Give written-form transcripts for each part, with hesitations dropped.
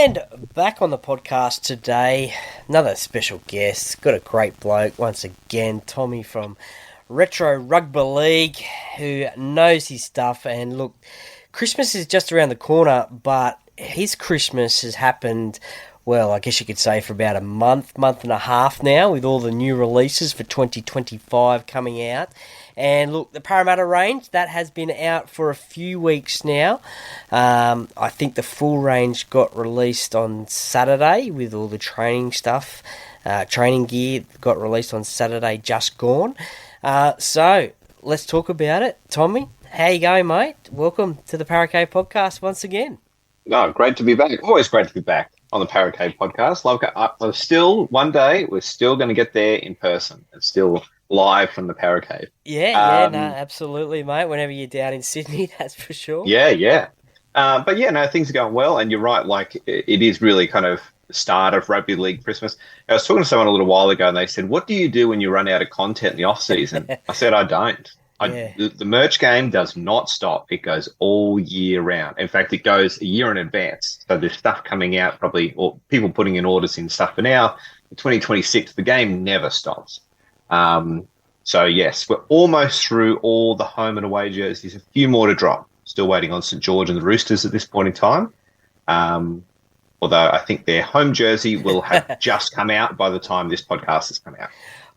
And back on the podcast today, another special guest. Got a great bloke once again, Tommy from Retro Rugba Leeg, who knows his stuff. And look, Christmas is just around the corner, but his Christmas has happened, well, I guess you could say for about a month and a half now, with all the new releases for 2025 coming out. And look, the Parramatta range, that has been out for a few weeks now. I think the full range got released on Saturday with all the training stuff. Training gear got released on Saturday, just gone. So, let's talk about it. Tommy, how you going, mate? Welcome to the Paracave podcast once again. No, great to be back. Always great to be back on the Paracave podcast. One day, we're still going to get there in person. It's still live from the Paracave. Yeah, absolutely, mate. Whenever you're down in Sydney, that's for sure. Yeah. But yeah, no, things are going well. And you're right, like, it is really kind of the start of Rugby League Christmas. I was talking to someone a little while ago, and they said, what do you do when you run out of content in the off-season? I said, I don't. The merch game does not stop. It goes all year round. In fact, it goes a year in advance. So there's stuff coming out probably, or people putting in orders in stuff for now. In 2026, the game never stops. So yes, we're almost through all the home and away jerseys. A few more to drop. Still waiting on St. George and the Roosters at this point in time. Although I think their home jersey will have just come out by the time this podcast has come out.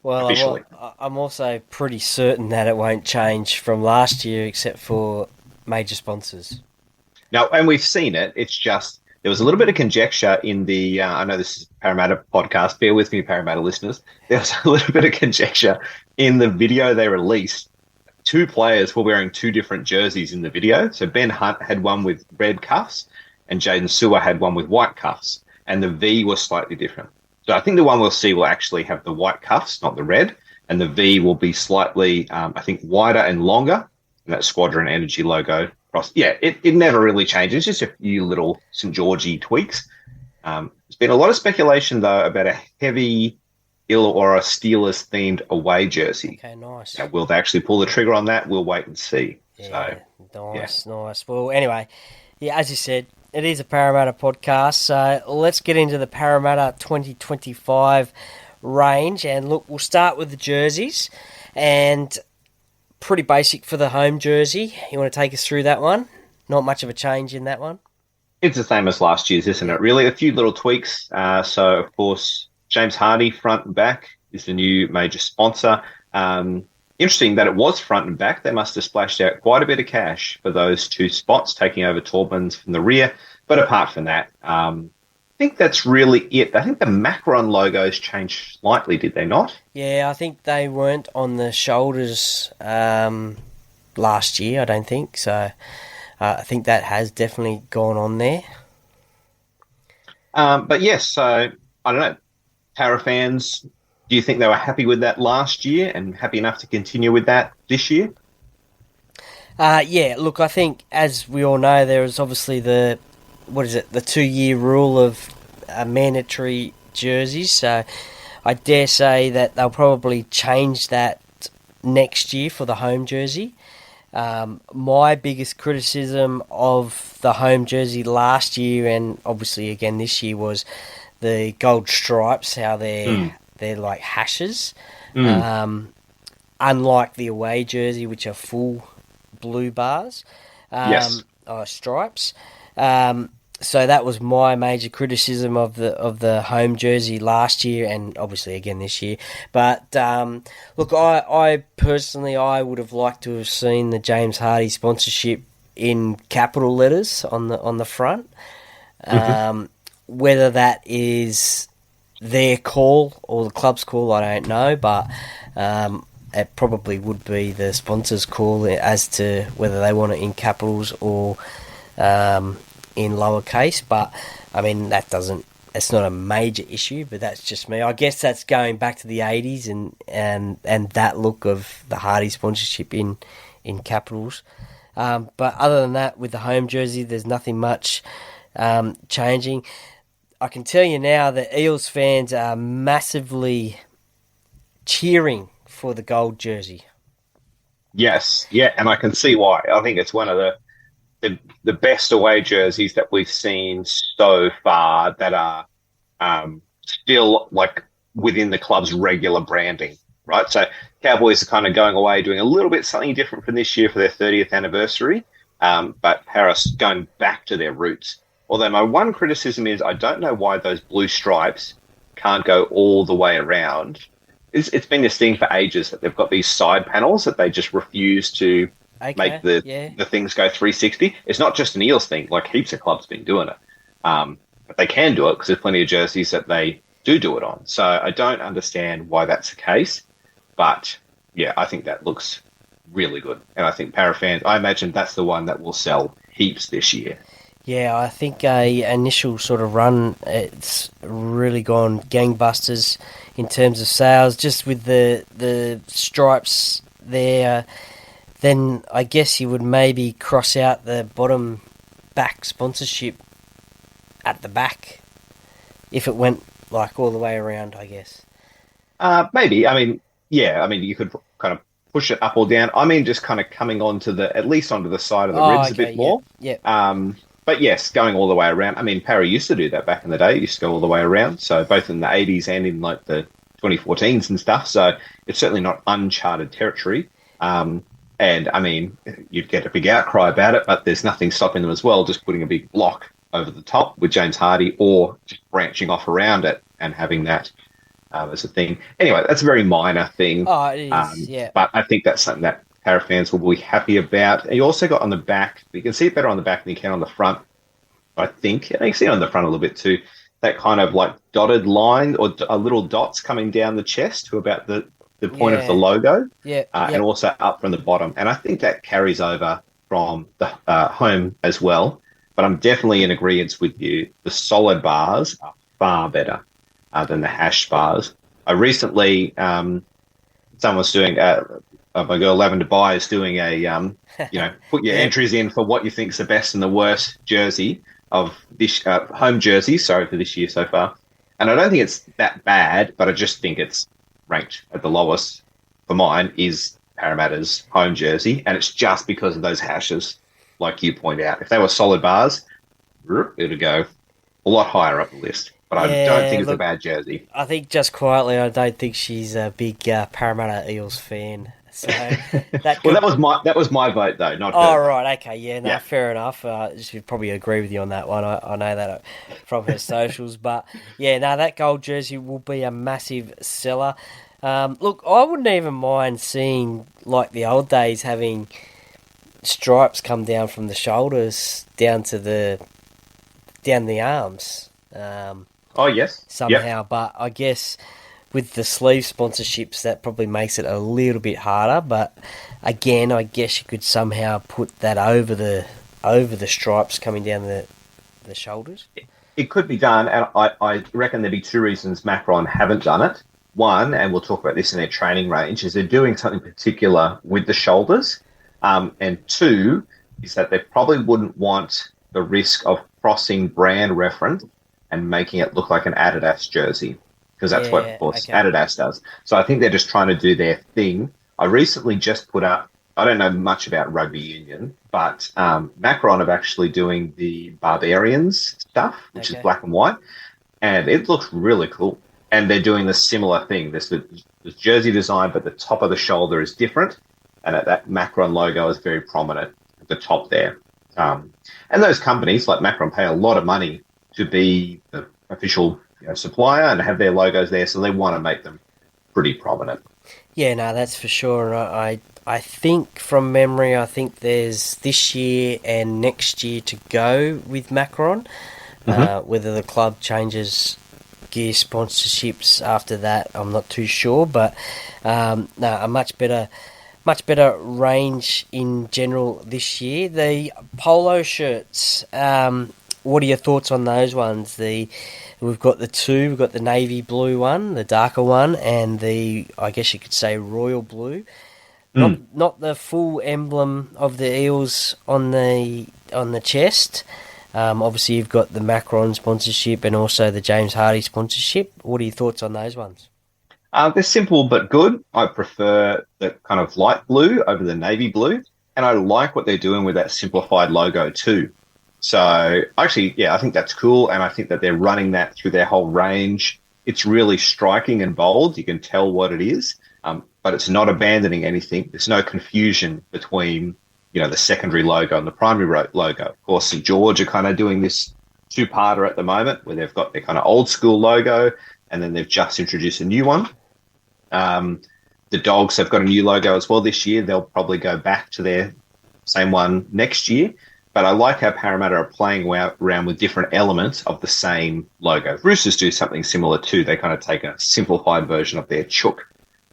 Well, officially. I'm also pretty certain that it won't change from last year except for major sponsors. No, and we've seen it. It's just there was a little bit of conjecture in the I know this is a Parramatta podcast. Bear with me, Parramatta listeners. There was a little bit of conjecture in the video they released. Two players were wearing two different jerseys in the video. So Ben Hunt had one with red cuffs and Jaden Sewer had one with white cuffs. And the V was slightly different. So I think the one we'll see will actually have the white cuffs, not the red. And the V will be slightly, I think, wider and longer. And that Squadron Energy logo. Yeah, it never really changes. Just a few little St. Georgie tweaks. There's been a lot of speculation, though, about a heavy or a Steelers-themed away jersey. Okay, nice. Now, will they actually pull the trigger on that? We'll wait and see. Yeah, nice. Well, anyway, yeah, as you said, it is a Parramatta podcast, so let's get into the Parramatta 2025 range. And look, we'll start with the jerseys, and pretty basic for the home jersey. You want to take us through that one? Not much of a change in that one. It's the same as last year's, isn't it? Really, a few little tweaks. So, of course, James Hardy, front and back, is the new major sponsor. Interesting that it was front and back. They must have splashed out quite a bit of cash for those two spots, taking over Taubman's from the rear. But apart from that, I think that's really it. I think the Macron logos changed slightly, did they not? Yeah, I think they weren't on the shoulders last year, I don't think. So I think that has definitely gone on there. But yes, so I don't know. Para fans, do you think they were happy with that last year and happy enough to continue with that this year? Yeah, look, I think, as we all know, there is obviously the 2-year rule of mandatory jerseys. So I dare say that they'll probably change that next year for the home jersey. My biggest criticism of the home jersey last year, and obviously again this year, was the gold stripes, how they're like hashes. Unlike the away jersey, which are full blue bars. Yes. Stripes. So that was my major criticism of the home jersey last year, and obviously again this year. But look, I personally would have liked to have seen the James Hardy sponsorship in capital letters on the front. Whether that is their call or the club's call, I don't know, but it probably would be the sponsor's call as to whether they want it in capitals or in lowercase. But I mean, it's not a major issue, but that's just me. I guess that's going back to the 80s and that look of the Hardy sponsorship in capitals. But other than that, with the home jersey, there's nothing much changing. I can tell you now that Eels fans are massively cheering for the gold jersey. Yes, yeah, and I can see why. I think it's one of the the best away jerseys that we've seen so far that are still like within the club's regular branding, right? So Cowboys are kind of going away, doing a little bit something different from this year for their 30th anniversary, but Paris going back to their roots. Although my one criticism is I don't know why those blue stripes can't go all the way around. It's been this thing for ages that they've got these side panels that they just refuse to make Okay, yeah. the things go 360. It's not just an Eels thing; like heaps of clubs been doing it. But they can do it because there's plenty of jerseys that they do it on. So I don't understand why that's the case. But yeah, I think that looks really good, and I think para fans. I imagine that's the one that will sell heaps this year. Yeah, I think a initial sort of run, it's really gone gangbusters in terms of sales. Just with the stripes there, then I guess you would maybe cross out the bottom back sponsorship at the back if it went like all the way around, I guess. Maybe. I mean, yeah. I mean, you could kind of push it up or down. I mean, just kind of coming onto the at least onto the side of the Oh, ribs a okay, bit yep, more. yep. But yes, going all the way around. I mean, Parry used to do that back in the day. It used to go all the way around. So both in the 80s and in like the 2014s and stuff. So it's certainly not uncharted territory. And I mean, you'd get a big outcry about it, but there's nothing stopping them as well, just putting a big block over the top with James Hardy or just branching off around it and having that as a thing. Anyway, that's a very minor thing. Oh, it is, yeah. But I think that's something that Para fans will be happy about. And you also got on the back, you can see it better on the back than you can on the front, I think. And you can see it on the front a little bit too. That kind of like dotted line or little dots coming down the chest to about the point of the Yeah, logo yeah, and yep. also up from the bottom. And I think that carries over from the home as well. But I'm definitely in agreement with you. The solid bars are far better than the hash bars. I recently, someone's doing, my girl Lavender Dubai is doing a, put your Yep. entries in for what you think's the best and the worst jersey of this home jersey. Sorry for this year so far. And I don't think it's that bad, but I just think it's ranked at the lowest for mine is Parramatta's home jersey, and it's just because of those hashes, like you point out. If they were solid bars, it would go a lot higher up the list. But I don't Yeah, think it's a look, bad jersey. I think just quietly, I don't think she's a big Parramatta Eels fan. So that Well, could. that was my vote though, not Oh, her vote. right, okay, yeah, no, Yeah. fair enough. She'd probably agree with you on that one. I know that from her socials. But yeah, no, that gold jersey will be a massive seller. Look, I wouldn't even mind seeing, like the old days, having stripes come down from the shoulders down the arms. Oh yes. Yep. Somehow, but I guess with the sleeve sponsorships, that probably makes it a little bit harder. But again, I guess you could somehow put that over the stripes coming down the shoulders. It could be done, and I reckon there'd be two reasons Macron haven't done it. One, and we'll talk about this in their training range, is they're doing something particular with the shoulders. And two, is that they probably wouldn't want the risk of crossing brand reference and making it look like an Adidas jersey, because that's what, of Yeah, course, okay, Adidas does. So I think they're just trying to do their thing. I recently just put up, I don't know much about rugby union, but Macron are actually doing the Barbarians stuff, which is okay. black and white, and it looks really cool. And they're doing the similar thing. There's the jersey design, but the top of the shoulder is different, and that Macron logo is very prominent at the top there. And those companies like Macron pay a lot of money to be the official supplier and have their logos there, so they want to make them pretty prominent. Yeah, no, that's for sure. I think from memory, I think there's this year and next year to go with Macron. Hmm. Whether the club changes gear sponsorships after that, I'm not too sure. But no, a much better range in general this year. The polo shirts. What are your thoughts on those ones? We've got the two. We've got the navy blue one, the darker one, and the, I guess you could say, royal blue. Mm. Not the full emblem of the Eels on the chest. Obviously, you've got the Macron sponsorship and also the James Hardy sponsorship. What are your thoughts on those ones? They're simple but good. I prefer the kind of light blue over the navy blue. And I like what they're doing with that simplified logo too. So actually, yeah, I think that's cool. And I think that they're running that through their whole range. It's really striking and bold. You can tell what it is, but it's not abandoning anything. There's no confusion between, the secondary logo and the primary logo. Of course, St. George are kind of doing this two-parter at the moment where they've got their kind of old school logo and then they've just introduced a new one. The Dogs have got a new logo as well this year. They'll probably go back to their same one next year. But I like how Parramatta are playing around with different elements of the same logo. Roosters do something similar too. They kind of take a simplified version of their chook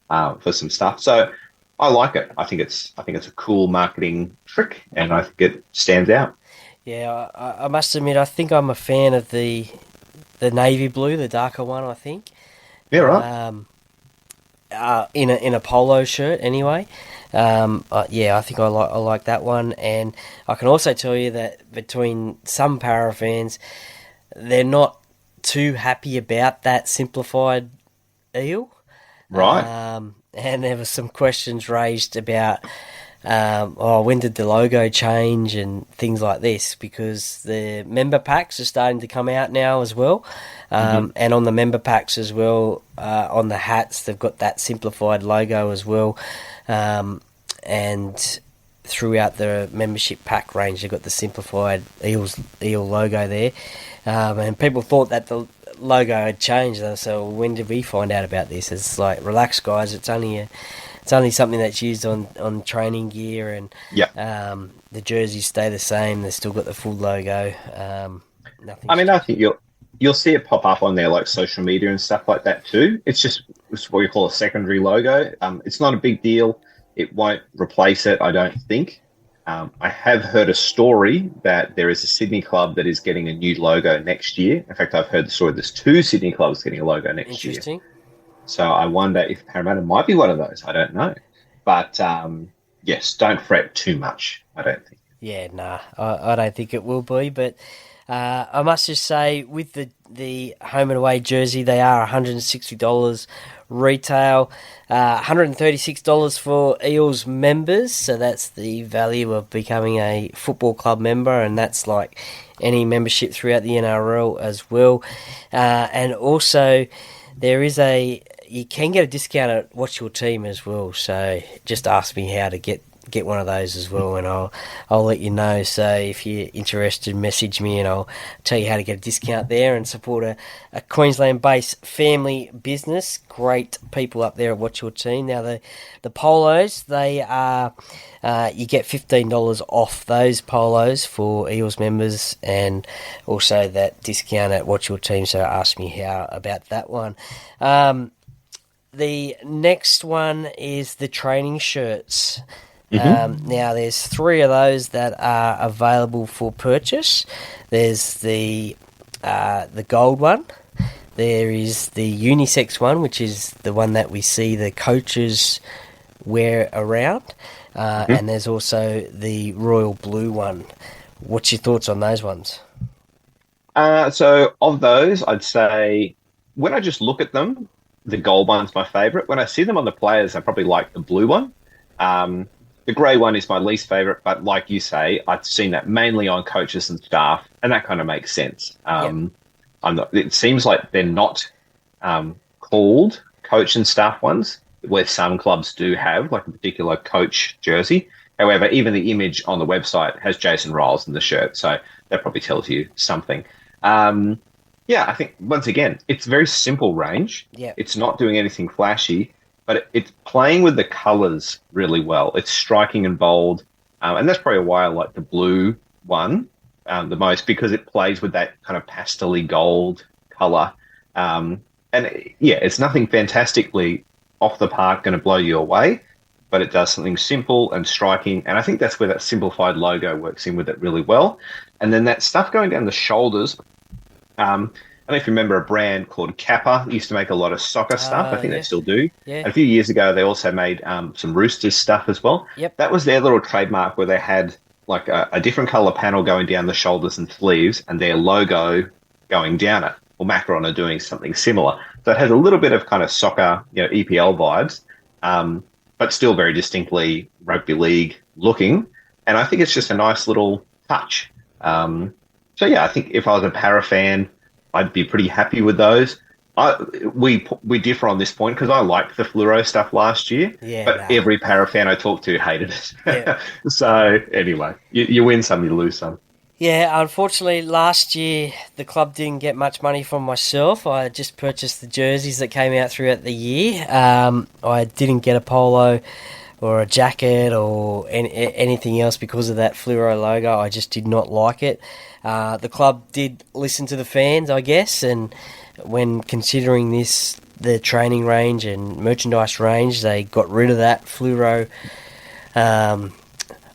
for some stuff. So I like it. I think it's a cool marketing trick, and I think it stands out. Yeah, I must admit, I think I'm a fan of the navy blue, the darker one. I think. Yeah, right. In a polo shirt anyway. Yeah, I think I like that one, and I can also tell you that between some Para fans, they're not too happy about that simplified eel. Right. And there were some questions raised about when did the logo change and things like this, because the member packs are starting to come out now as well. And on the member packs as well, on the hats, they've got that simplified logo as well. And throughout the membership pack range, they've got the simplified eel logo there. And people thought that the logo had changed. So when did we find out about this? It's like, relax, guys. It's only something that's used on training gear, and Yeah. the jerseys stay the same. They've still got the full logo. Nothing. I mean, I think you'll see it pop up on their like social media and stuff like that too. It's what we call a secondary logo. It's not a big deal. It won't replace it, I don't think. I have heard a story that there is a Sydney club that is getting a new logo next year. In fact, I've heard the story there's two Sydney clubs getting a logo next year. Interesting. So I wonder if Parramatta might be one of those. I don't know. But yes, don't fret too much, I don't think. Yeah, nah, I don't think it will be, but I must just say, with the home and away jersey, they are $160 retail, $136 for Eels members, so that's the value of becoming a football club member, and that's like any membership throughout the NRL as well. And also, you can get a discount at Watch Your Team as well, so just ask me how to get one of those as well, and I'll let you know. So if you're interested, message me and I'll tell you how to get a discount there and support a Queensland-based family business. Great people up there at Watch Your Team. Now the polos, they are you get $15 off those polos for Eels members, and also that discount at Watch Your Team. So ask me how about that one. The next one is the training shirts. Now, there's 3 of those that are available for purchase. There's the gold one. There is the unisex one, which is the one that we see the coaches wear around. And there's also the royal blue one. What's your thoughts on those ones? So of those, I'd say when I just look at them, the gold one's my favourite. When I see them on the players, I probably like the blue one. The grey one is my least favourite, but like you say, I've seen that mainly on coaches and staff, and that kind of makes sense. It seems like they're not called coach and staff ones, where some clubs do have like a particular coach jersey. However, even the image on the website has Jason Riles in the shirt, so that probably tells you something. I think, once again, it's a very simple range. Yeah. It's not doing anything flashy, but it's playing with the colours really well. It's striking and bold, and that's probably why I like the blue one the most, because it plays with that kind of pastel-y gold colour. It's nothing fantastically off the park going to blow you away, but it does something simple and striking, and I think that's where that simplified logo works in with it really well. And then that stuff going down the shoulders, I don't know if you remember a brand called Kappa. They used to make a lot of soccer stuff. I think they still do. Yeah. And a few years ago, they also made some Roosters stuff as well. Yep. That was their little trademark, where they had like a different color panel going down the shoulders and sleeves, and their logo going down it. Well, Macron are doing something similar. So it has a little bit of kind of soccer, EPL vibes, but still very distinctly rugby league looking, and I think it's just a nice little touch. Um, so yeah, I think if I was a para fan, I'd be pretty happy with those. I, we differ on this point because I liked the fluoro stuff last year, Yeah, but nah. every para fan I talked to hated Yeah. it. So anyway, you win some, you lose some. Yeah, unfortunately, last year the club didn't get much money from myself. I just purchased the jerseys that came out throughout the year. I didn't get a polo or a jacket or anything else because of that fluoro logo. I just did not like it. The club did listen to the fans, I guess, and when considering this, the training range and merchandise range, they got rid of that fluoro. Um,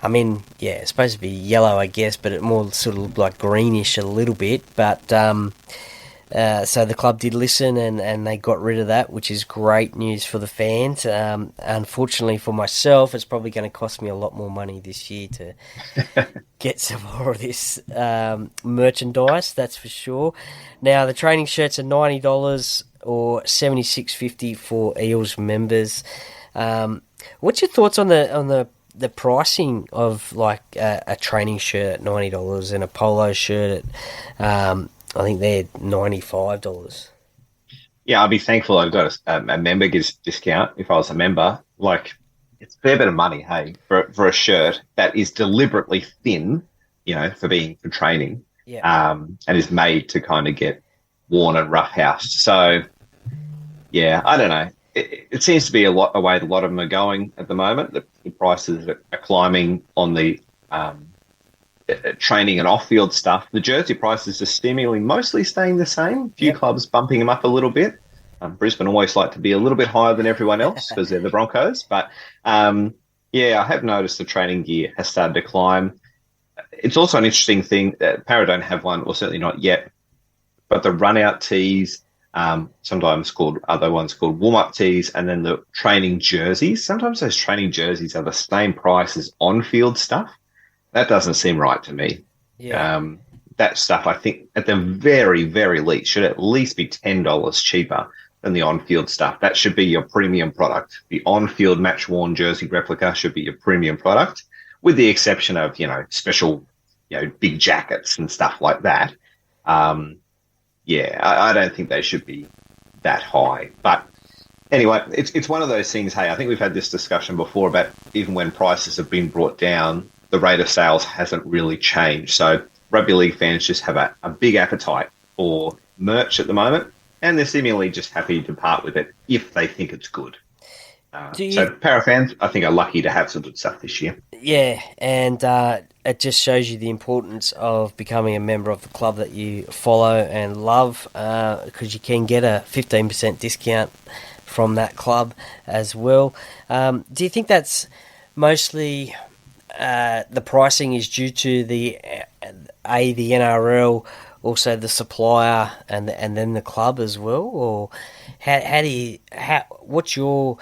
I mean, yeah, it's supposed to be yellow, I guess, but it more sort of looked like greenish a little bit. But so the club did listen and they got rid of that, which is great news for the fans. Unfortunately for myself, it's probably going to cost me a lot more money this year to get some more of this merchandise, that's for sure. Now, the training shirts are $90 or $76.50 for Eels members. What's your thoughts on the pricing of like a training shirt at $90 and a polo shirt at I think they're $95. Yeah, I'll be thankful I've got a member discount if I was a member. Like, it's a fair bit of money, hey, for a shirt that is deliberately thin, for training, Yeah, and is made to kind of get worn and roughhoused. So, yeah, I don't know. It seems to be a way a lot of them are going at the moment. The prices are climbing on the training and off-field stuff. The jersey prices are seemingly mostly staying the same. A few yep. clubs bumping them up a little bit. Brisbane always like to be a little bit higher than everyone else because they're the Broncos. But yeah, I have noticed the training gear has started to climb. It's also an interesting thing that Para don't have one, or certainly not yet. But the run-out tees, sometimes called other ones called warm-up tees, and then the training jerseys. Sometimes those training jerseys are the same price as on-field stuff. That doesn't seem right to me. Yeah. That stuff, I think, at the very, very least, should at least be $10 cheaper than the on-field stuff. That should be your premium product. The on-field match-worn jersey replica should be your premium product, with the exception of, special, big jackets and stuff like that. Yeah, I don't think they should be that high. But anyway, it's one of those things. Hey, I think we've had this discussion before about even when prices have been brought down, the rate of sales hasn't really changed. So rugby league fans just have a big appetite for merch at the moment, and they're seemingly just happy to part with it if they think it's good. Do So you? para fans, I think, are lucky to have some good stuff this year. Yeah, and it just shows you the importance of becoming a member of the club that you follow and love, because you can get a 15% discount from that club as well. Do you think that's mostly the pricing is due to the NRL, also the supplier, and then the club as well, or what's your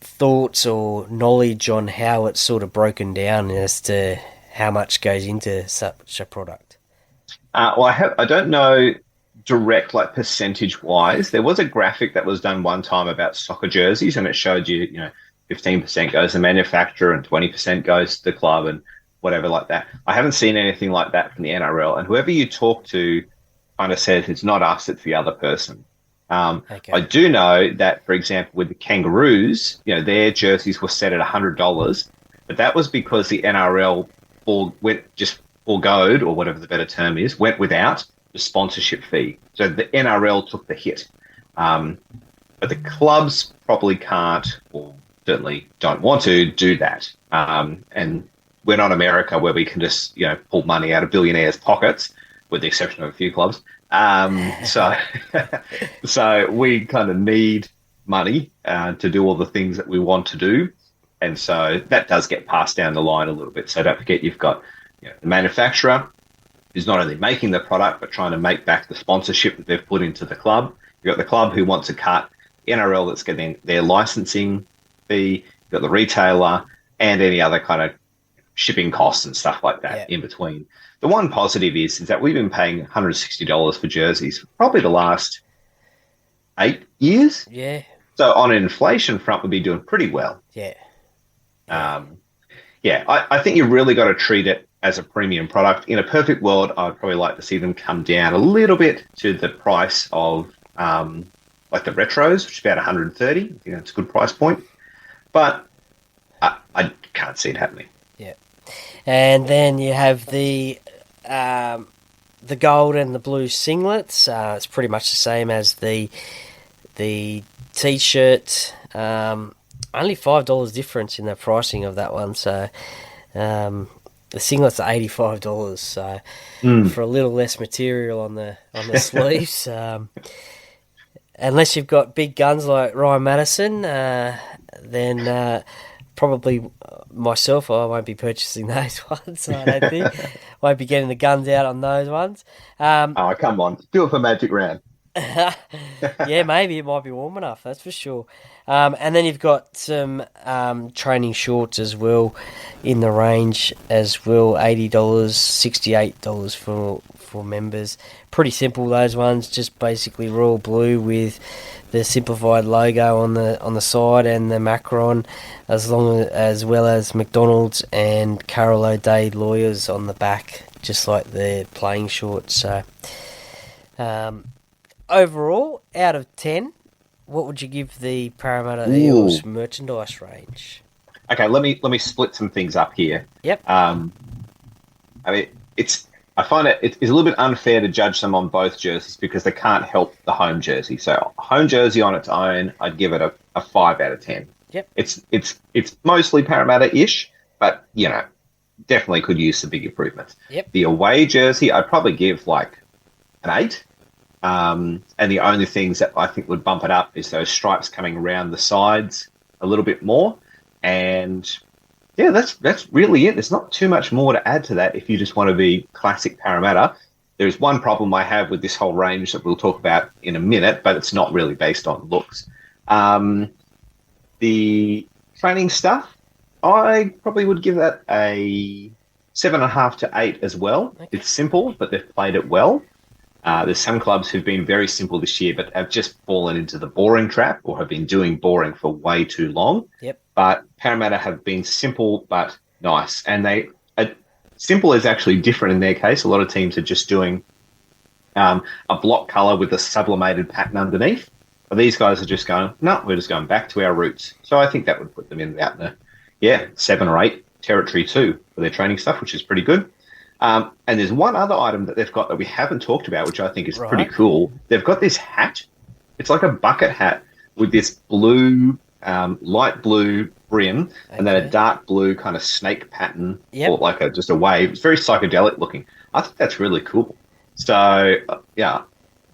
thoughts or knowledge on how it's sort of broken down as to how much goes into such a product? Well, I don't know direct like percentage wise. There was a graphic that was done one time about soccer jerseys, and it showed you, 15% goes to manufacturer and 20% goes to the club and whatever like that. I haven't seen anything like that from the NRL, and whoever you talk to kind of says it's not us, it's the other person. I Okay. do know that, for example, with the Kangaroos, their jerseys were set at $100, but that was because the NRL foregoed, or whatever the better term is, went without the sponsorship fee. So the NRL took the hit. But the clubs probably can't, or certainly don't want to do that. And we're not America where we can just, pull money out of billionaires' pockets, with the exception of a few clubs. So, so we kind of need money to do all the things that we want to do. And so that does get passed down the line a little bit. So don't forget you've got the manufacturer who's not only making the product, but trying to make back the sponsorship that they've put into the club. You've got the club who wants a cut, NRL that's getting their licensing fee, you've got the retailer, and any other kind of shipping costs and stuff like that Yeah. in between. The one positive is that we've been paying $160 for jerseys for probably the last 8 years. Yeah. So on an inflation front, we'd be doing pretty well. Yeah. Yeah. Um, Yeah, I think you've really got to treat it as a premium product. In a perfect world, I'd probably like to see them come down a little bit to the price of like the retros, which is about 130. I think that's a good price point. But I can't see it happening. Yeah. And then you have the gold and the blue singlets. It's pretty much the same as the t-shirt. Only $5 difference in the pricing of that one. So the singlets are $85. So for a little less material on the sleeves, unless you've got big guns like Ryan Madison, then probably myself, I won't be purchasing those ones. I don't think. Won't be getting the guns out on those ones. Oh, come on. Do it for Magic Round. Yeah, maybe it might be warm enough, that's for sure. And then you've got some training shorts as well in the range as well, $80, $68 for members. Pretty simple, those ones, just basically royal blue with the simplified logo on the side and the Macron, as well as McDonald's and Carol O'Day lawyers on the back, just like the playing shorts. So overall, out of 10, what would you give the Parramatta Eels merchandise range? Okay, let me split some things up here. Yep. I mean, I find it's a little bit unfair to judge them on both jerseys because they can't help the home jersey. So home jersey on its own, I'd give it a 5 out of 10. Yep. It's mostly Parramatta-ish, but definitely could use some big improvements. Yep. The away jersey, I'd probably give like an 8. And the only things that I think would bump it up is those stripes coming around the sides a little bit more. And yeah, that's really it. There's not too much more to add to that if you just want to be classic Parramatta. There's one problem I have with this whole range that we'll talk about in a minute, but it's not really based on looks. The training stuff, I probably would give that a 7.5 to 8 as well. Okay. It's simple, but they've played it well. There's some clubs who've been very simple this year, but have just fallen into the boring trap or have been doing boring for way too long. Yep. But Parramatta have been simple but nice. And simple is actually different in their case. A lot of teams are just doing a block colour with a sublimated pattern underneath. But these guys are just going, no, we're just going back to our roots. So I think that would put them in the 7 or 8 territory too for their training stuff, which is pretty good. And there's one other item that they've got that we haven't talked about, which I think is pretty cool. They've got this hat. It's like a bucket hat with this blue, light blue brim, and then a dark blue kind of snake pattern, or like just a wave. It's very psychedelic looking. I think that's really cool. So, the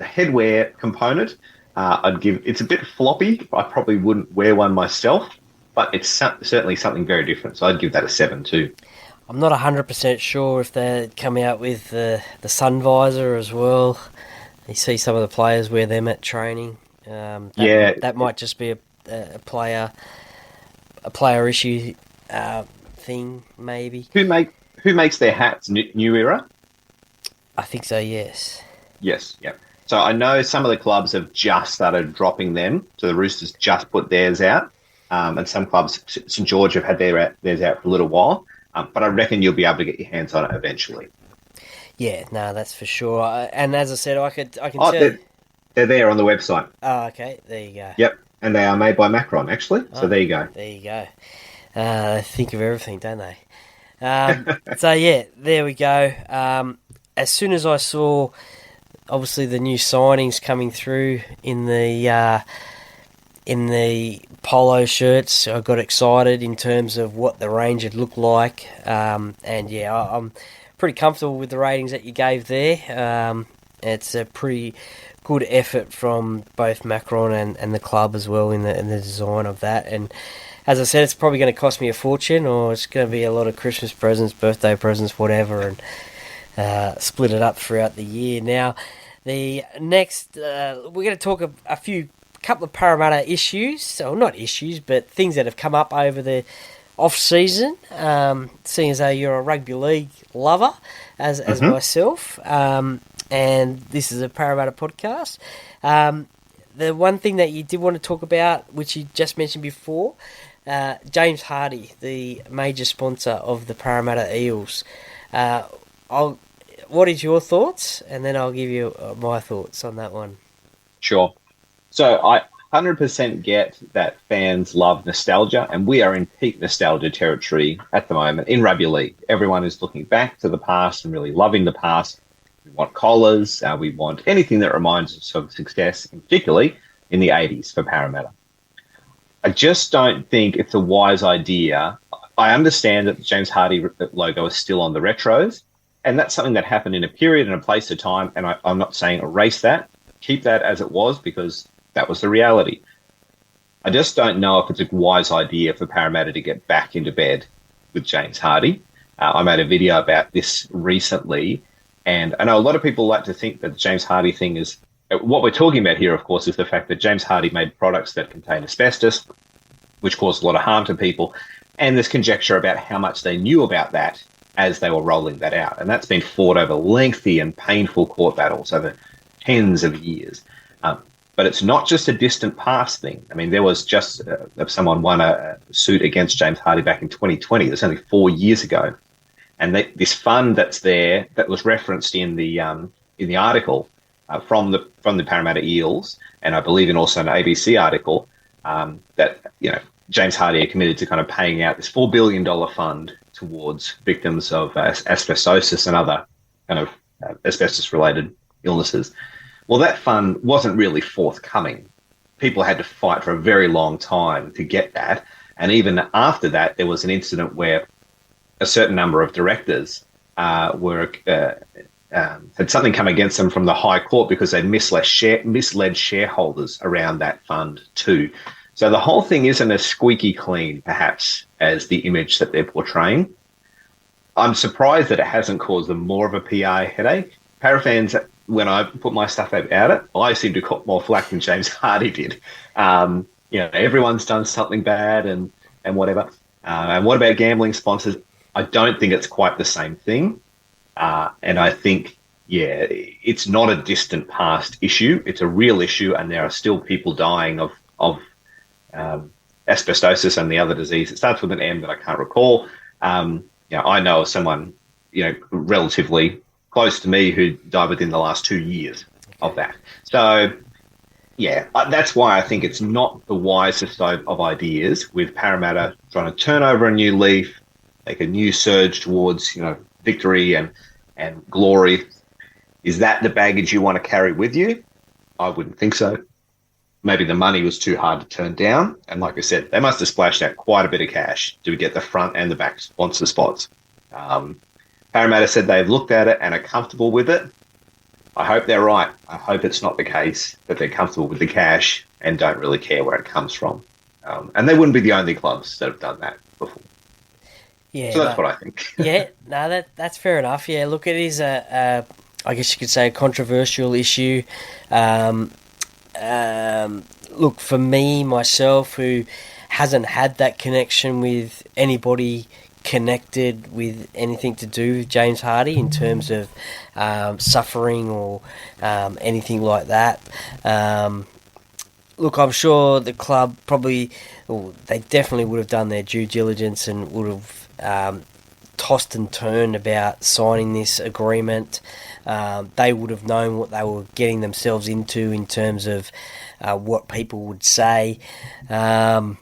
headwear component, it's a bit floppy. I probably wouldn't wear one myself, but it's certainly something very different. So I'd give that a 7 too. I'm not 100% sure if they come out with the sun visor as well. You see some of the players wear them at training. That might just be a player issue thing, maybe. Who makes their hats? New Era? I think so. Yes. Yes. Yeah. So I know some of the clubs have just started dropping them. So the Roosters just put theirs out, and some clubs, St George, have had theirs out for a little while. But I reckon you'll be able to get your hands on it eventually. Yeah, no, that's for sure. And as I said, I can tell. They're there on the website. Oh, okay. There you go. Yep, and they are made by Macron, actually. So there you go. There you go. They think of everything, don't they? So yeah, there we go. As soon as I saw, obviously, the new signings coming through in the polo shirts, I got excited in terms of what the range would look like. And yeah, I'm pretty comfortable with the ratings that you gave there. It's a pretty good effort from both Macron and the club as well in the design of that. And as I said, it's probably going to cost me a fortune, or it's going to be a lot of Christmas presents, birthday presents, whatever, and split it up throughout the year. Now, the next, we're going to talk a couple of Parramatta issues, or not issues, but things that have come up over the off-season, seeing as though you're a rugby league lover, as myself, and this is a Parramatta podcast. The one thing that you did want to talk about, which you just mentioned before, James Hardy, the major sponsor of the Parramatta Eels. Uh, what is your thoughts? And then I'll give you my thoughts on that one. Sure. So I 100% get that fans love nostalgia, and we are in peak nostalgia territory at the moment in rugby league. Everyone is looking back to the past and really loving the past. We want collars, we want anything that reminds us of success, particularly in the 80s for Parramatta. I just don't think it's a wise idea. I understand that the James Hardy logo is still on the retros, and that's something that happened in a period and a place of time, and I'm not saying erase that. Keep that as it was because that was the reality. I just don't know if it's a wise idea for Parramatta to get back into bed with James Hardy. I made a video about this recently, and I know a lot of people like to think that the James Hardy thing is what we're talking about here, of course, is the fact that James Hardy made products that contain asbestos, which caused a lot of harm to people. And there's conjecture about how much they knew about that as they were rolling that out. And that's been fought over lengthy and painful court battles over tens of years. But it's not just a distant past thing. I mean, there was just someone won a suit against James Hardy back in 2020. That's only 4 years ago. And this fund that's there that was referenced in the article from the Parramatta Eels, and I believe in also an ABC article that James Hardy are committed to kind of paying out this $4 billion fund towards victims of asbestosis and other kind of asbestos-related illnesses. Well, that fund wasn't really forthcoming. People had to fight for a very long time to get that, and even after that, there was an incident where a certain number of directors had something come against them from the High Court because they misled shareholders around that fund too. So the whole thing isn't as squeaky clean, perhaps, as the image that they're portraying. I'm surprised that it hasn't caused them more of a PR headache. Parafans, when I put my stuff about it, I seem to cop more flack than James Hardy did. Everyone's done something bad and whatever. And what about gambling sponsors? I don't think it's quite the same thing. And I think, it's not a distant past issue. It's a real issue, and there are still people dying of asbestosis and the other disease. It starts with an M that I can't recall. I know of someone, relatively close to me who died within the last 2 years of that. So, that's why I think it's not the wisest of ideas with Parramatta trying to turn over a new leaf, make a new surge towards, victory and glory. Is that the baggage you want to carry with you? I wouldn't think so. Maybe the money was too hard to turn down. And like I said, they must have splashed out quite a bit of cash to get the front and the back sponsor spots. Parramatta said they've looked at it and are comfortable with it. I hope they're right. I hope it's not the case that they're comfortable with the cash and don't really care where it comes from. And they wouldn't be the only clubs that have done that before. Yeah, so that's what I think. That's fair enough. Yeah, look, it is I guess you could say, a controversial issue. Look, for me, myself, who hasn't had that connection with anybody connected with anything to do with James Hardy in terms of suffering or anything like that. Look, I'm sure the club they definitely would have done their due diligence and would have tossed and turned about signing this agreement. They would have known what they were getting themselves into in terms of what people would say. Look,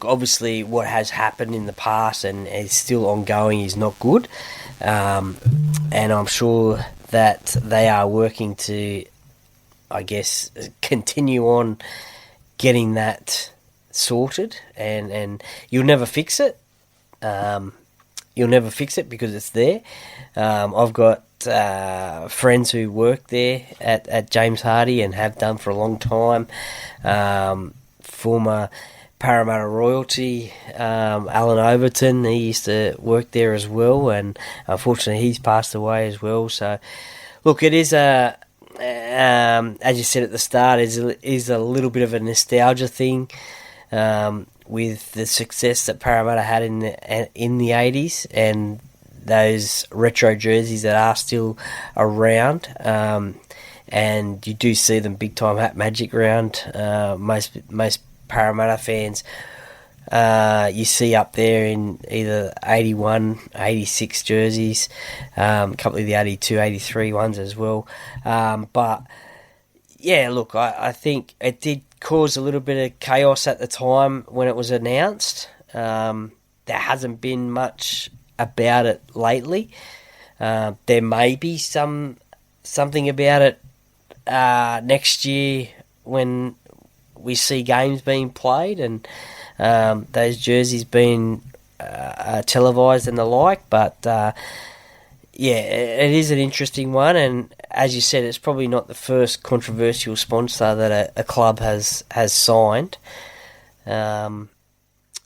obviously what has happened in the past and is still ongoing is not good. And I'm sure that they are working to, I guess, continue on getting that sorted. And you'll never fix it. You'll never fix it because it's there. I've got friends who work there at James Hardy and have done for a long time. Former Parramatta royalty, Alan Overton, he used to work there as well, and unfortunately he's passed away as well. So, look, it is as you said at the start, is a little bit of a nostalgia thing. With the success that Parramatta had in the 80s and those retro jerseys that are still around, and you do see them big time at Magic Round most Parramatta fans you see up there in either 81, 86 jerseys, a couple of the 82, 83 ones as well. But yeah, look, I think it did cause a little bit of chaos at the time when it was announced. There hasn't been much about it lately. There may be something about it next year when we see games being played and those jerseys being televised and the like. But yeah, it is an interesting one, and as you said, it's probably not the first controversial sponsor that a club has signed. Well,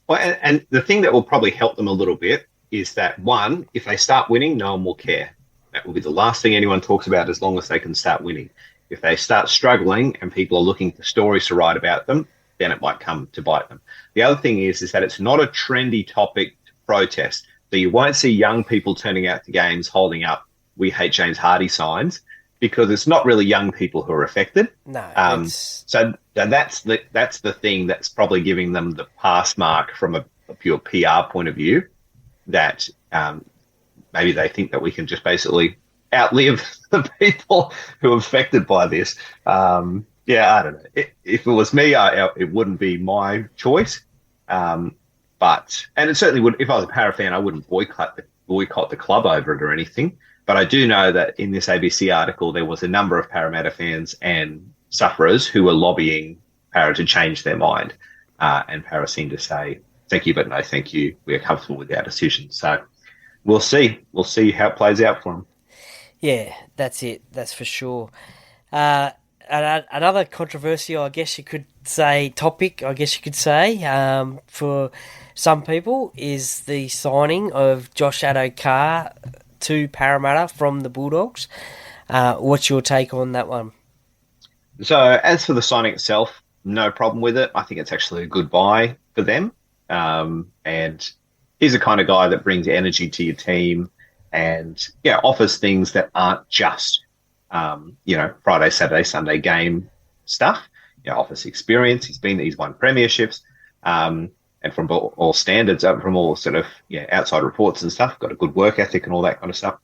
and the thing that will probably help them a little bit is that, one, if they start winning, no one will care. That will be the last thing anyone talks about as long as they can start winning. If they start struggling and people are looking for stories to write about them, then it might come to bite them. The other thing is that it's not a trendy topic to protest. So you won't see young people turning out to games holding up "We Hate James Hardy" signs because it's not really young people who are affected. No, so that's the thing that's probably giving them the pass mark from a pure PR point of view, that maybe they think that we can just basically outlive the people who are affected by this. Yeah, I don't know. If it was me, it wouldn't be my choice. But it certainly would. If I was a Para fan, I wouldn't boycott the club over it or anything. But I do know that in this ABC article, there was a number of Parramatta fans and sufferers who were lobbying Para to change their mind. And Para seemed to say, "Thank you, but no thank you. We are comfortable with our decision." So we'll see. We'll see how it plays out for them. Yeah, that's it. That's for sure. Another controversial, I guess you could say, topic, for some people is the signing of Josh Addo-Carr to Parramatta from the Bulldogs. What's your take on that one? So as for the signing itself, no problem with it. I think it's actually a good buy for them. And he's the kind of guy that brings energy to your team and offers things that aren't just Friday, Saturday, Sunday game stuff. Offers experience. He's won premierships, and from all standards, from all sort of outside reports and stuff, got a good work ethic and all that kind of stuff.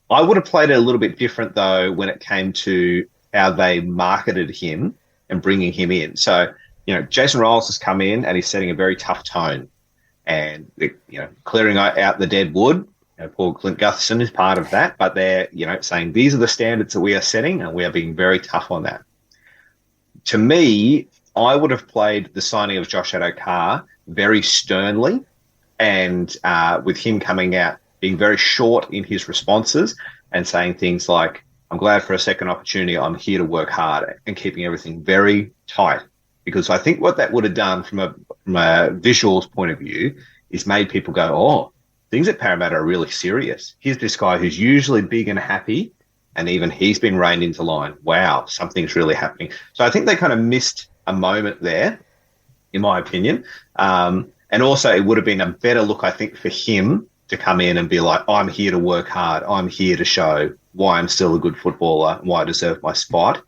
I would have played it a little bit different though when it came to how they marketed him and bringing him in. So Jason Ryles has come in and he's setting a very tough tone, and clearing out the dead wood. Paul Clint Gutherson is part of that, but they're, saying these are the standards that we are setting and we are being very tough on that. To me, I would have played the signing of Josh Addo-Carr very sternly, and with him coming out being very short in his responses and saying things like, "I'm glad for a second opportunity. I'm here to work hard," and keeping everything very tight. Because I think what that would have done from a visuals point of view is made people go, "Oh, things at Parramatta are really serious. Here's this guy who's usually big and happy, and even he's been reined into line. Wow, something's really happening." So I think they kind of missed a moment there, in my opinion. And also it would have been a better look, I think, for him to come in and be like, "I'm here to work hard. I'm here to show why I'm still a good footballer, why I deserve my spot."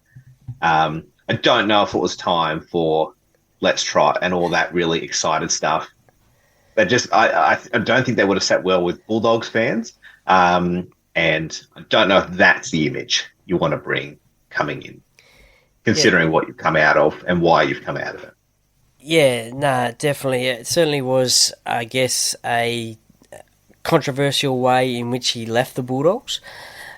I don't know if it was time for "let's trot" and all that really excited stuff. I don't think they would have sat well with Bulldogs fans. And I don't know if that's the image you want to bring coming in, considering what you've come out of and why you've come out of it. Yeah, no, definitely. It certainly was, I guess, a controversial way in which he left the Bulldogs.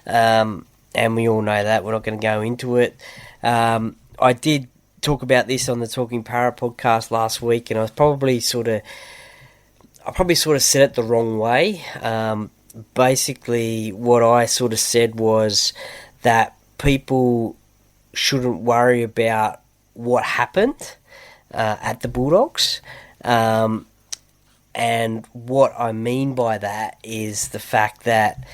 And we all know that. We're not going to go into it. I did talk about this on the Talking Para podcast last week, and I probably sort of said it the wrong way. Basically, what I sort of said was that people shouldn't worry about what happened at the Bulldogs. And what I mean by that is the fact that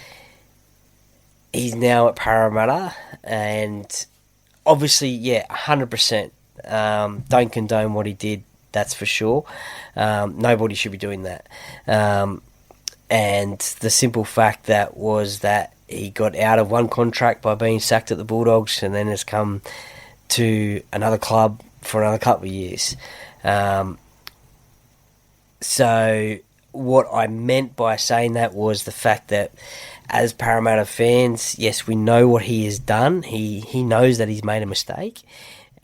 he's now at Parramatta, and obviously, 100%. Don't condone what he did, that's for sure. Nobody should be doing that. And the simple fact was that he got out of one contract by being sacked at the Bulldogs and then has come to another club for another couple of years. So what I meant by saying that was the fact that as Parramatta fans, yes, we know what he has done. He knows that he's made a mistake.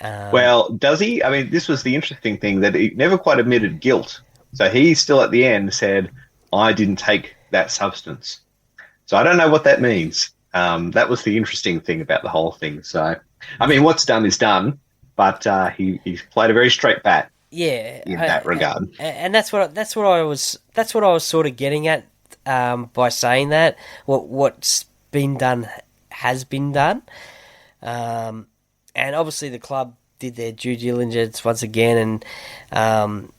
Well, does he? I mean, this was the interesting thing that he never quite admitted guilt. So he still at the end said, I didn't take that substance. So I don't know what that means. That was the interesting thing about the whole thing. So, I mean, what's done is done, but he's played a very straight bat Yeah, in that regard. and that's what I was sort of getting at by saying that what's been done has been done, and obviously the club did their due diligence once again and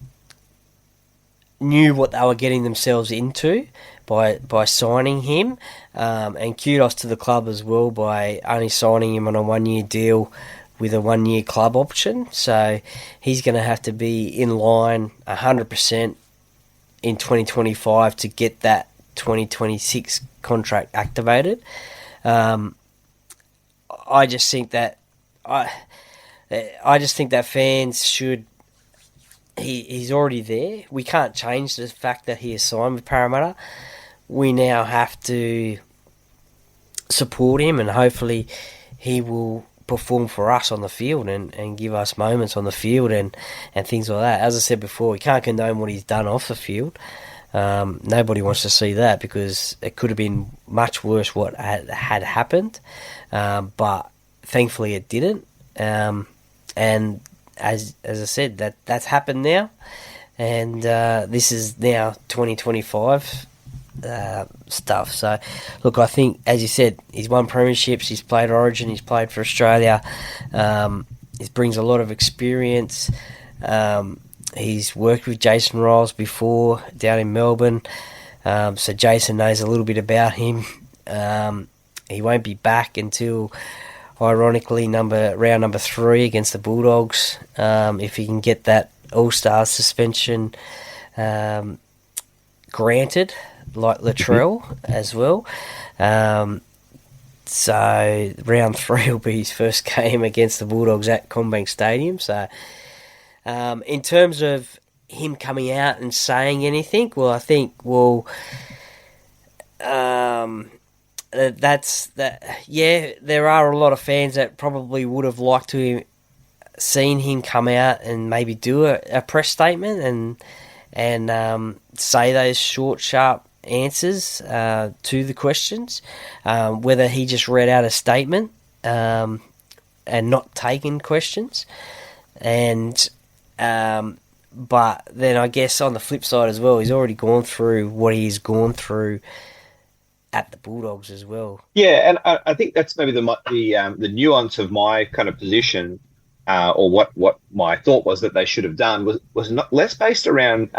knew what they were getting themselves into by signing him, and kudos to the club as well by only signing him on a 1 year deal with a 1 year club option. So he's going to have to be in line 100% in 2025 to get that 2026 contract activated. I just think that fans should. He's already there. We can't change the fact that he has signed with Parramatta. We now have to support him, and hopefully he will perform for us on the field and give us moments on the field and things like that. As I said before, we can't condone what he's done off the field. Nobody wants to see that because it could have been much worse what had happened, but thankfully it didn't. And as I said, that's happened now, and this is now 2025 stuff. So, look, I think, as you said, he's won premierships, he's played Origin, he's played for Australia. He brings a lot of experience. He's worked with Jason Riles before down in Melbourne, so Jason knows a little bit about him. He won't be back until, ironically, round number 3 against the Bulldogs, if he can get that All-Star suspension granted, like Latrell as well. So round 3 will be his first game against the Bulldogs at CommBank Stadium. So in terms of him coming out and saying anything, well, I think, that's that. Yeah, there are a lot of fans that probably would have liked to seen him come out and maybe do a press statement and say those short, sharp answers to the questions. Whether he just read out a statement and not taking questions, but then I guess on the flip side as well, he's already gone through what he's gone through at the Bulldogs as well. Yeah, and I think that's maybe the nuance of my kind of position, or what my thought was that they should have done was not less based around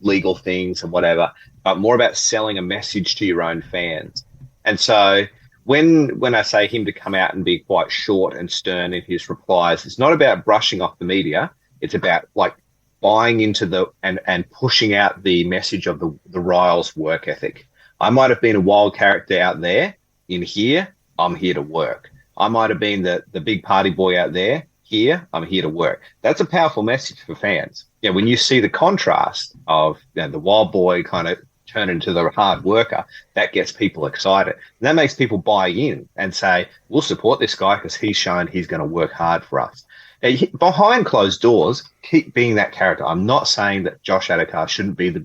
legal things and whatever, but more about selling a message to your own fans. And so when I say him to come out and be quite short and stern in his replies, it's not about brushing off the media. It's about like buying into and pushing out the message of the Riles work ethic. I might have been a wild character out there. In here, I'm here to work. I might have been the big party boy out there. Here, I'm here to work. That's a powerful message for fans. Yeah, when you see the contrast of the wild boy kind of turn into the hard worker, that gets people excited. And that makes people buy in and say, we'll support this guy because he's shown he's going to work hard for us. Now, behind closed doors, keep being that character. I'm not saying that Josh Adokar shouldn't be the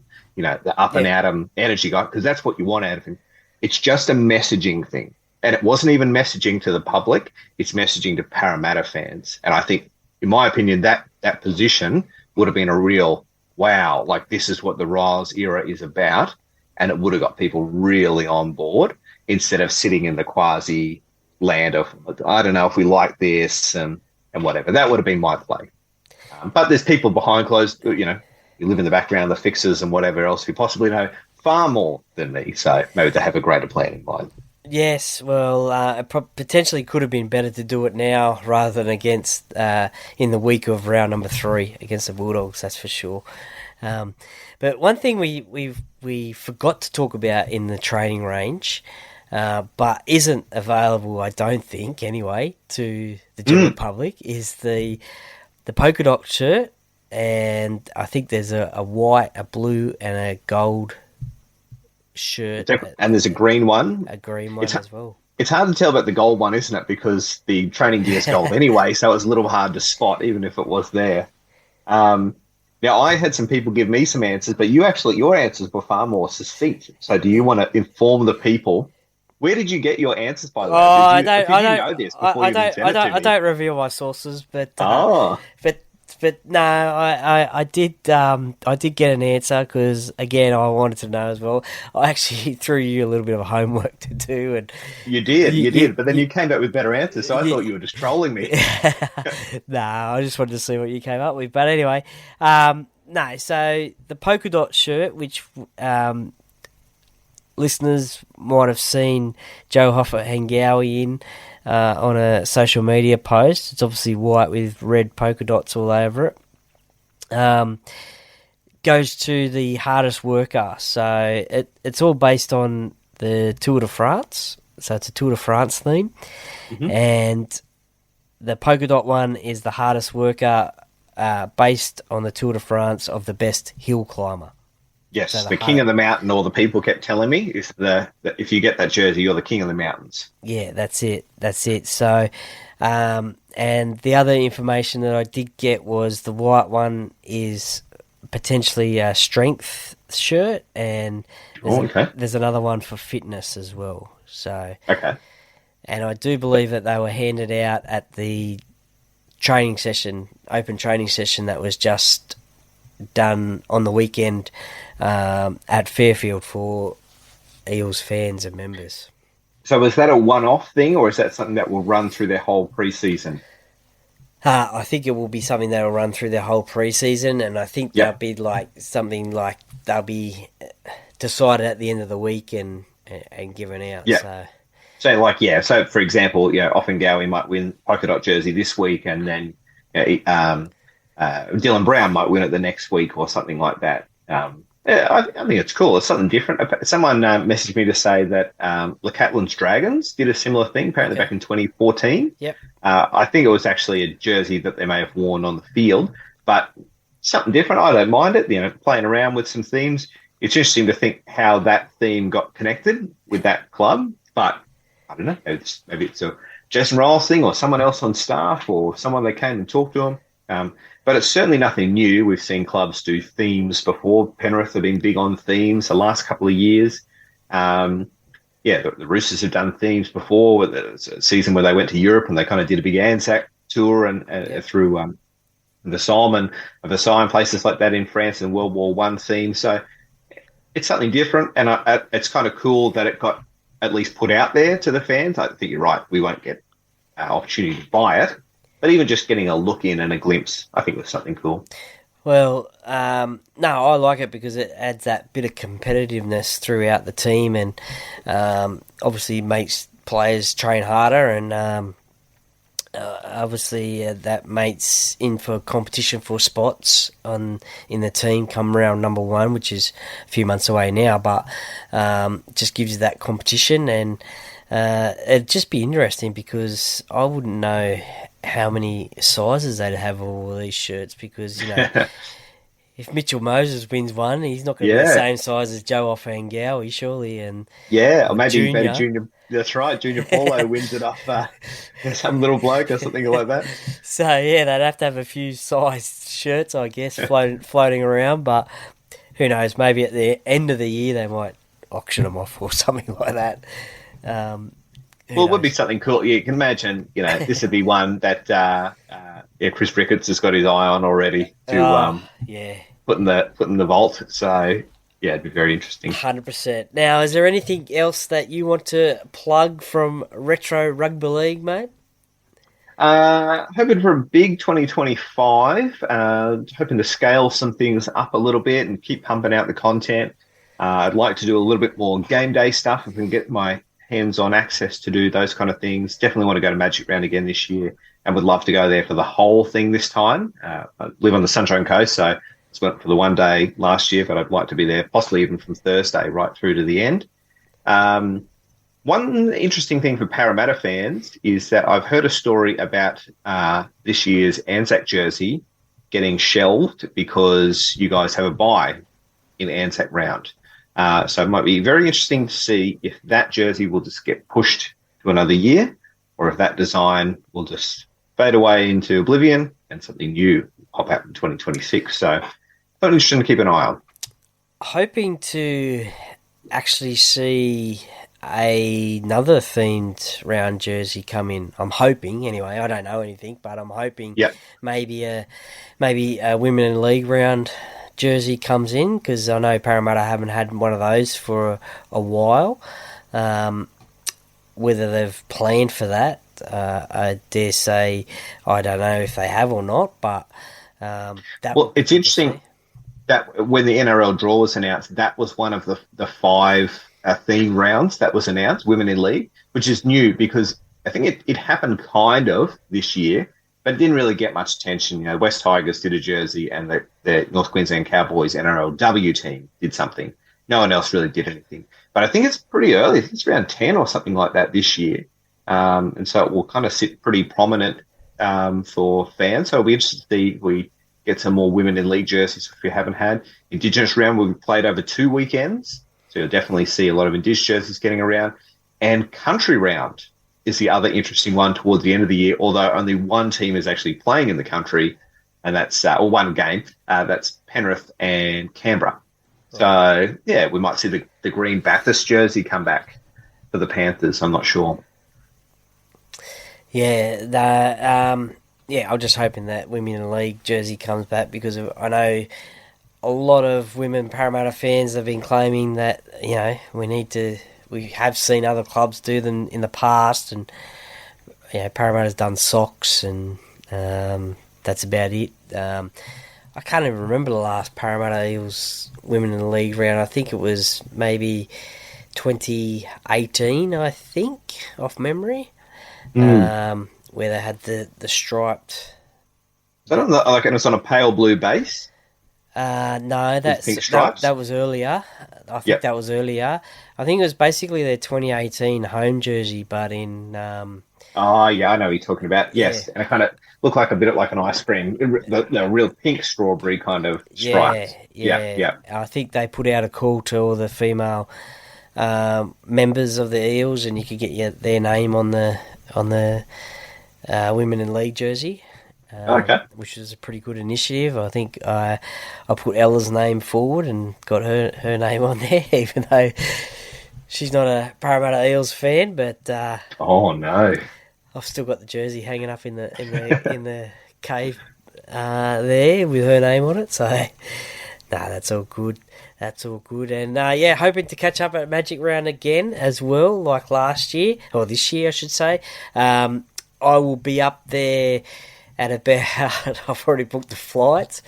up and atom energy guy, because that's what you want out of him. It's just a messaging thing. And it wasn't even messaging to the public. It's messaging to Parramatta fans. And I think, in my opinion, that position would have been a real, wow, like this is what the Riles era is about. And it would have got people really on board instead of sitting in the quasi land of, I don't know if we like this and whatever. That would have been my play. But there's people behind closed, you live in the background, the fixers and whatever else who possibly know far more than me. So maybe they have a greater plan in mind. Yes, well, it potentially could have been better to do it now rather than against in the week of round number 3 against the Bulldogs. That's for sure. But one thing we forgot to talk about in the training range, but isn't available, I don't think, anyway, to the general public, is the polka dot shirt and I think there's a white, a blue, and a gold shirt, And there's a green one. a green It's one as well. it's hard to tell about the gold one, isn't it? Because the training gear is gold anyway, so it's a little hard to spot, even if it was there. Um, Now, I had some people give me some answers, but your answers were far more succinct. So, do you want to inform the people? Where did you get your answers, by the Oh, way? I don't, Did I you don't, know this before you even sent I it to don't, I me? don't reveal my sources, Oh, but, no, I did get an answer because again, I wanted to know as well. I actually threw you a little bit of homework to do, and you you, did, but then you came back with better answers. So I thought you, you were just trolling me. no, I just wanted to see what you came up with. But anyway, no. So the polka dot shirt, which listeners might have seen Joe Hoffa Hengawi in on a social media post. It's obviously white with red polka dots all over it. Goes to the hardest worker. So it's all based on the Tour de France. So it's a Tour de France theme. Hmm. And the polka dot one is the hardest worker based on the Tour de France of the best hill climber. So Yes, the king of the mountain, or the people kept telling me, is if you get that jersey, you're the king of the mountains. Yeah, that's it. That's it. So, and the other information that I did get was the white one is potentially a strength shirt, and Oh, okay. there's another one for fitness as well. So, Okay. and I do believe that they were handed out at the training session, open training session that was just done on the weekend at Fairfield for Eels fans and members. So is that a one-off thing, or is that something that will run through their whole preseason? I think it will be something that'll run through their whole preseason, and I think Yeah. they'll be like something like they'll be decided at the end of the week and given out. Yeah. So So, like, yeah. So, for example, often Gowie might win polka dot jersey this week, and then Dylan Brown might win it the next week or something like that. Yeah, I think it's cool. It's something different. Someone messaged me to say that Lacatlin's Dragons did a similar thing, apparently okay, back in 2014. yep, I think it was actually a jersey that they may have worn on the field, but something different. I don't mind it. Playing around with some themes. It's interesting to think how that theme got connected with that club, but I don't know. Maybe it's a Jason Rolls thing, or someone else on staff, or someone they came and talked to them. But it's certainly nothing new. We've seen clubs do themes before. Penrith have been big on themes the last couple of years. Yeah, the Roosters have done themes before. With a season where they went to Europe and they kind of did a big Anzac tour and yep. through Versailles and places like that in France, and World War One theme. So it's something different, and it's kind of cool that it got at least put out there to the fans. I think you're right. We won't get opportunity to buy it, but even just getting a look in and a glimpse, I think was something cool. Well, no, I like it because it adds that bit of competitiveness throughout the team, and obviously makes players train harder, and obviously that mates in for competition for spots in the team come round number one, which is a few months away now, but just gives you that competition, and it'd just be interesting because I wouldn't know how many sizes they'd have all these shirts, because if Mitchell Moses wins one, he's not going to be the Yeah, same size as Joe Ofahengawi, surely, and yeah, or or maybe Junior. Junior. That's right, Junior Paulo wins it off some little bloke or something like that. So yeah, they'd have to have a few sized shirts, I guess, floating around. But who knows? Maybe at the end of the year they might auction them off or something like that. Who Well, it would be knows? something cool. You can imagine, this would be one that Chris Ricketts has got his eye on already to Oh yeah, put in the vault. So yeah, it'd be very interesting. 100%. Now, is there anything else that you want to plug from Retro Rugby League, mate? Hoping for a big 2025. Hoping to scale some things up a little bit and keep pumping out the content. I'd like to do a little bit more game day stuff if I can get my hands-on access to do those kind of things. Definitely want to go to Magic Round again this year, and would love to go there for the whole thing this time. I live on the Sunshine Coast, so I went for the one day last year, but I'd like to be there possibly even from Thursday right through to the end. Um, One interesting thing for Parramatta fans is that I've heard a story about this year's Anzac jersey getting shelved because you guys have a bye in the Anzac round. So it might be very interesting to see if that jersey will just get pushed to another year, or if that design will just fade away into oblivion and something new will pop out in 2026. So something interesting to keep an eye on. Hoping to actually see another themed round jersey come in. I'm hoping, anyway. I don't know anything, but I'm hoping Yep. maybe a women in league round jersey comes in, because I know Parramatta haven't had one of those for a while. Whether they've planned for that, I dare say I don't know if they have or not. But well, it's interesting that when the NRL draw was announced, that was one of the five theme rounds that was announced, Women in League, which is new because I think it happened kind of this year, but it didn't really get much attention. West Tigers did a jersey and the North Queensland Cowboys NRLW team did something. No one else really did anything. But I think it's pretty early. I think it's around 10 or something like that this year. And so it will kind of sit pretty prominent for fans. So it'll be interesting to see if we get some more Women in League jerseys if we haven't had. Indigenous round will be played over 2 weekends. So you'll definitely see a lot of Indigenous jerseys getting around. And Country round is the other interesting one towards the end of the year, although only one team is actually playing in the country, and that's or one game. That's Penrith and Canberra. So, yeah, we might see the green Bathurst jersey come back for the Panthers. I'm not sure. Yeah, I'm just hoping that Women in the League jersey comes back, because I know a lot of women Parramatta fans have been claiming that, we have seen other clubs do them in the past, and Parramatta's done socks, and that's about it. I can't even remember the last Parramatta Eels Women in the League round. I think it was maybe 2018, I think, off memory, where they had the striped. Is that it was on a pale blue base? No, pink stripes? That was earlier. I think that was earlier. I think it was basically their 2018 home jersey, but in... Oh, yeah, I know what you're talking about. Yes, and it kind of looked like a bit like an ice cream, the real pink strawberry kind of stripes. Yeah. I think they put out a call to all the female members of the Eels, and you could get their name on the Women in League jersey. Okay. Which is a pretty good initiative. I think I put Ella's name forward and got her name on there, even though she's not a Parramatta Eels fan. But oh no, I've still got the jersey hanging up in the cave there with her name on it. So that's all good. That's all good. And hoping to catch up at Magic Round again as well, like last year, or this year, I should say. I will be up there at about, I've already booked the flights,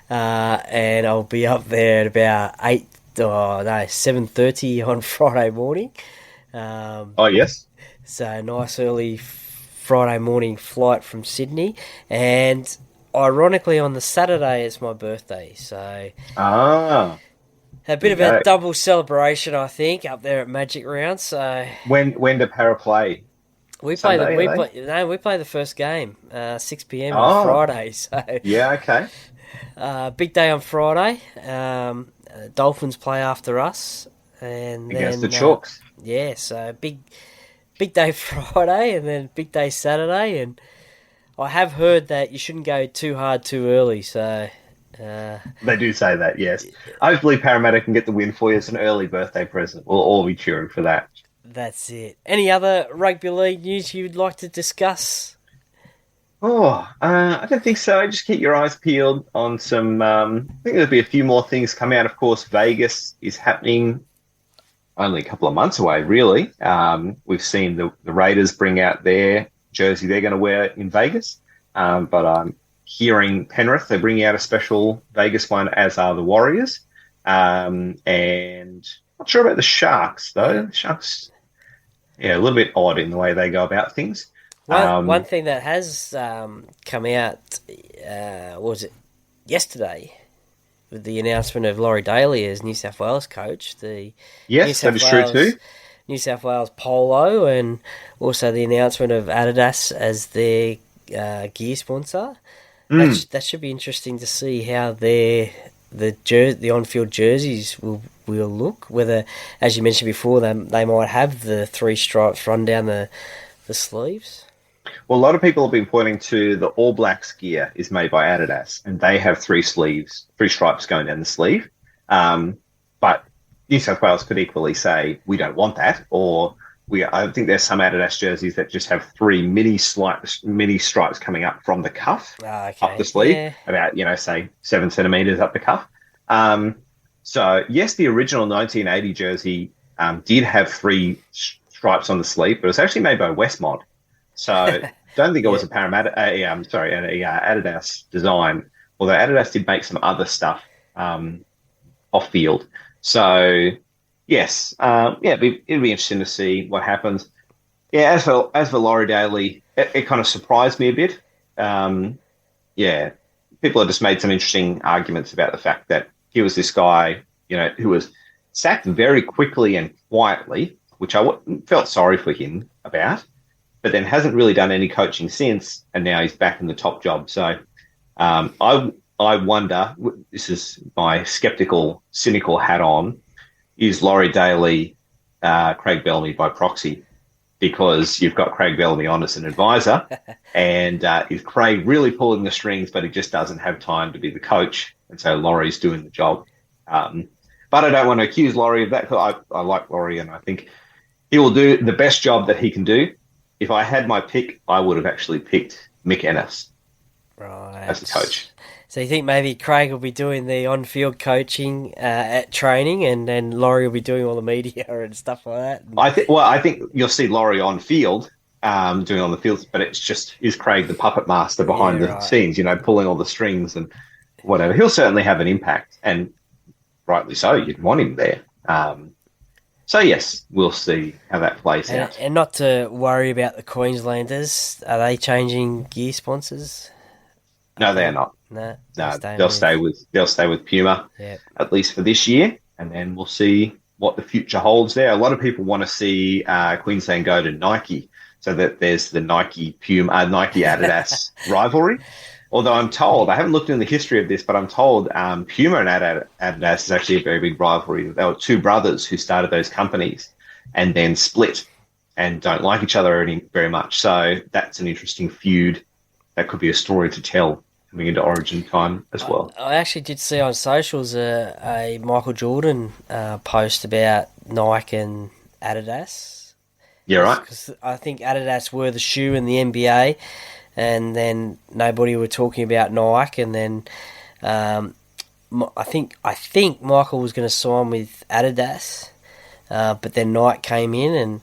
and I'll be up there at about 7:30 on Friday morning. Oh, yes. So nice early Friday morning flight from Sydney, and ironically on the Saturday it's my birthday, so a bit of a double celebration, I think, up there at Magic Round. So when do Para play? We play the first game, 6 p.m. on Friday. So yeah, okay. Big day on Friday. Dolphins play after us, and against then the Chalks. So big day Friday, and then big day Saturday. And I have heard that you shouldn't go too hard too early. So they do say that, yes. Hopefully, Parramatta can get the win for you as an early birthday present. We'll all be cheering for that. That's it. Any other rugby league news you'd like to discuss? I don't think so. Just keep your eyes peeled on some... I think there'll be a few more things coming out. Of course, Vegas is happening only a couple of months away, really. We've seen the Raiders bring out their jersey they're going to wear in Vegas. But I'm hearing Penrith, they're bringing out a special Vegas one, as are the Warriors. And not sure about the Sharks, though. The Sharks... a little bit odd in the way they go about things. One thing that has come out, was it yesterday, with the announcement of Laurie Daly as New South Wales coach. Yes, that is true too. New South Wales Polo, and also the announcement of Adidas as their gear sponsor. Mm. That should be interesting to see how the on-field jerseys will look. Whether, as you mentioned before, they might have the three stripes run down the sleeves. Well, a lot of people have been pointing to the All Blacks gear is made by Adidas, and they have three sleeves, three stripes going down the sleeve. But New South Wales could equally say we don't want that, or I think there's some Adidas jerseys that just have three mini stripes coming up from the cuff Ah, up the okay, sleeve, yeah, about say 7 centimeters up the cuff. Um, so yes, the original 1980 jersey did have three stripes on the sleeve, but it was actually made by Westmod. So don't think it yeah. was a Parramatta, Adidas design. Although Adidas did make some other stuff off field. So yes, it'd be interesting to see what happens. Yeah, as for Laurie Daly, it kind of surprised me a bit. Um, yeah, people have just made some interesting arguments about the fact that he was this guy, who was sacked very quickly and quietly, which felt sorry for him about, but then hasn't really done any coaching since, and now he's back in the top job. So I wonder. This is my skeptical, cynical hat on. Is Laurie Daly Craig Bellamy by proxy? Because you've got Craig Bellamy on as an advisor, and is Craig really pulling the strings, but he just doesn't have time to be the coach, and so Laurie's doing the job. But I don't want to accuse Laurie of that, because I like Laurie, and I think he will do the best job that he can do. If I had my pick, I would have actually picked Mick Ennis Right. as the coach. So you think maybe Craig will be doing the on-field coaching at training, and then Laurie will be doing all the media and stuff like that? I think you'll see Laurie on field, doing on the field, but it's just, is Craig the puppet master Yeah, behind the right. scenes, pulling all the strings and whatever. He'll certainly have an impact, and rightly so. You'd want him there. So yes, we'll see how that plays out. And not to worry about the Queenslanders. Are they changing gear sponsors? No, they're not. No, No, staying they'll stay with Puma, Yeah. at least for this year, and then we'll see what the future holds there. A lot of people want to see Queensland go to Nike, so that there's the Nike Adidas rivalry. Although I'm told, I haven't looked in the history of this, but I'm told Puma and Adidas is actually a very big rivalry. There were two brothers who started those companies and then split and don't like each other very much. So that's an interesting feud. That could be a story to tell coming into Origin time as well. I actually did see on socials a Michael Jordan post about Nike and Adidas. Yeah, right. Because I think Adidas were the shoe in the NBA, and then nobody were talking about Nike, and then I think Michael was going to sign with Adidas, but then Nike came in and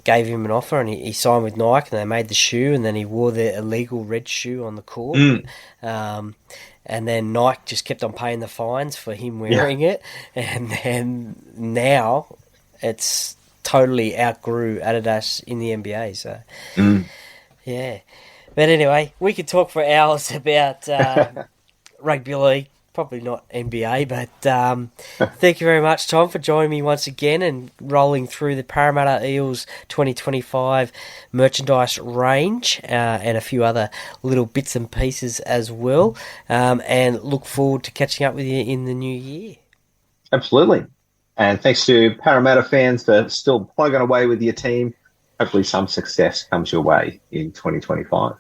gave him an offer, and he signed with Nike, and they made the shoe, and then he wore the illegal red shoe on the court. And then Nike just kept on paying the fines for him wearing it, and then now it's totally outgrew Adidas in the NBA. So yeah, but anyway, we could talk for hours about rugby league. Probably not NBA, but thank you very much, Tom, for joining me once again and rolling through the Parramatta Eels 2025 merchandise range and a few other little bits and pieces as well. And look forward to catching up with you in the new year. Absolutely. And thanks to Parramatta fans for still plugging away with your team. Hopefully some success comes your way in 2025.